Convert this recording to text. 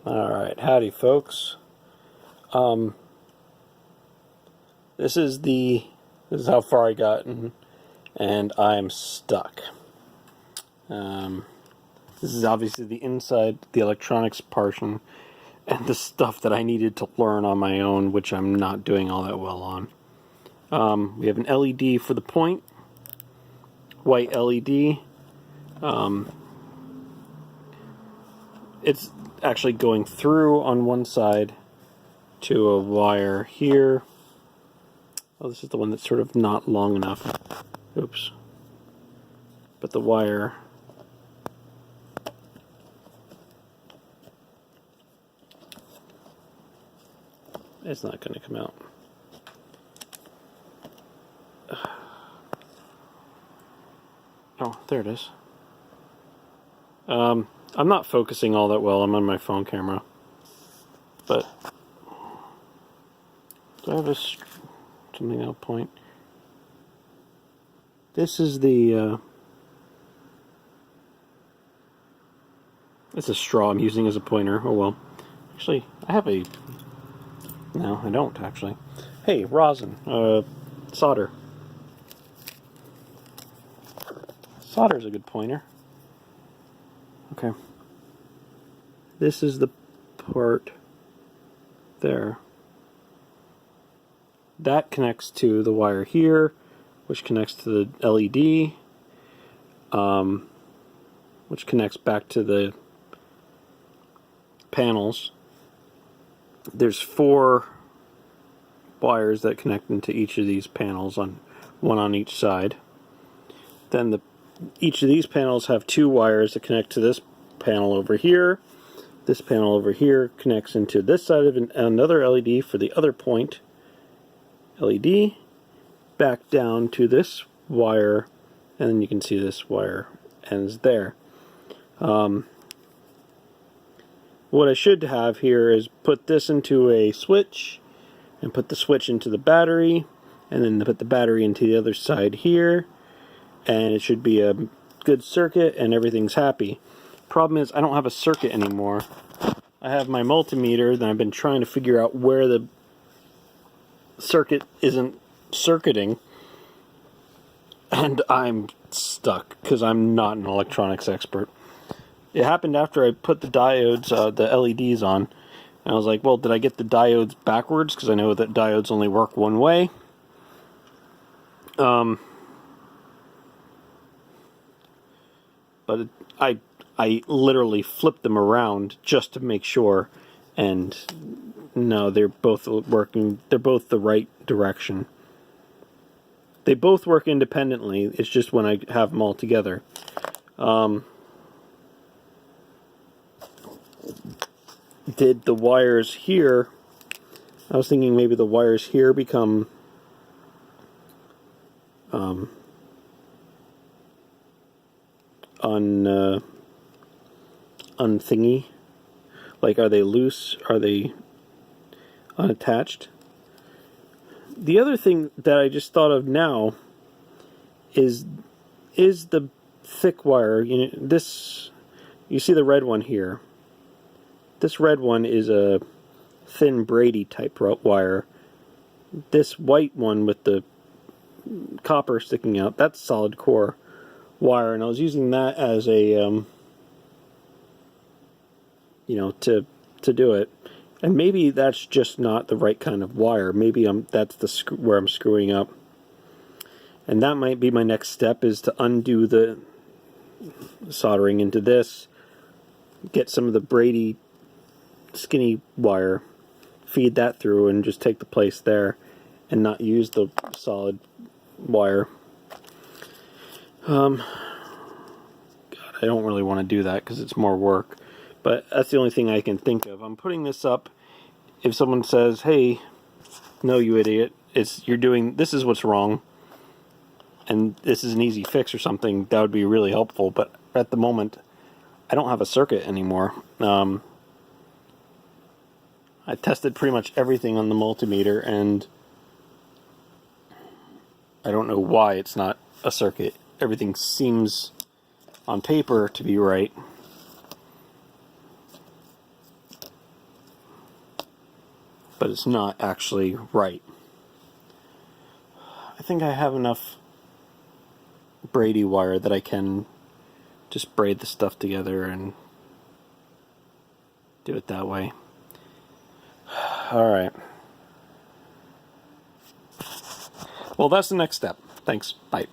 Alright, howdy folks. This is how far I gotten, and I'm stuck. This is obviously the inside, the electronics portion, and the stuff that I needed to learn on my own, which I'm not doing all that well on. We have an LED for the point, white LED. It's actually going through on one side to a wire here. Oh, this is the one that's sort of not long enough. Oops. But the wire it's not going to come out. Oh, there it is. I'm not focusing all that well. I'm on my phone camera. But do I have something I'll point? This is the it's a straw I'm using as a pointer. Oh well. Actually, I have a... No, I don't actually. Hey, rosin. Solder. Solder's a good pointer. Okay. This is the part there. That connects to the wire here, which connects to the LED, which connects back to the panels. There's 4 wires that connect into each of these panels, one on each side. Then each of these panels have 2 wires that connect to this panel over here. This panel over here connects into this side of another LED for the other point LED, back down to this wire, and then you can see this wire ends there. What I should have here is put this into a switch, and put the switch into the battery, and then put the battery into the other side here, and it should be a good circuit and everything's happy. Problem is I don't have a circuit anymore. I have my multimeter that I've been trying to figure out where the circuit isn't circuiting, and I'm stuck because I'm not an electronics expert. It happened after I put the diodes, the LEDs on, and I was like, well, did I get the diodes backwards? Because I know that diodes only work one way. But I literally flipped them around just to make sure, and no, they're both working. They're both the right direction. They both work independently. It's just when I have them all together. Did the wires here... I was thinking maybe the wires here become... unthingy. Like, are they loose? Are they unattached? The other thing that I just thought of now is the thick wire. You know, you see the red one here. This red one is a thin Brady type wire. This white one with the copper sticking out, that's solid core wire, and I was using that as a to do it. And maybe that's just not the right kind of wire. Maybe that's where I'm screwing up. And that might be my next step, is to undo the soldering into this, get some of the Brady skinny wire, feed that through, and just take the place there, and not use the solid wire. God, I don't really want to do that because it's more work. But that's the only thing I can think of. I'm putting this up. If someone says, hey, no, you idiot, this is what's wrong, and this is an easy fix or something, that would be really helpful. But at the moment, I don't have a circuit anymore. I tested pretty much everything on the multimeter, and I don't know why it's not a circuit. Everything seems on paper to be right. but it's not actually right. I think I have enough Brady wire that I can just braid the stuff together and do it that way. Alright. Well, that's the next step. Thanks. Bye.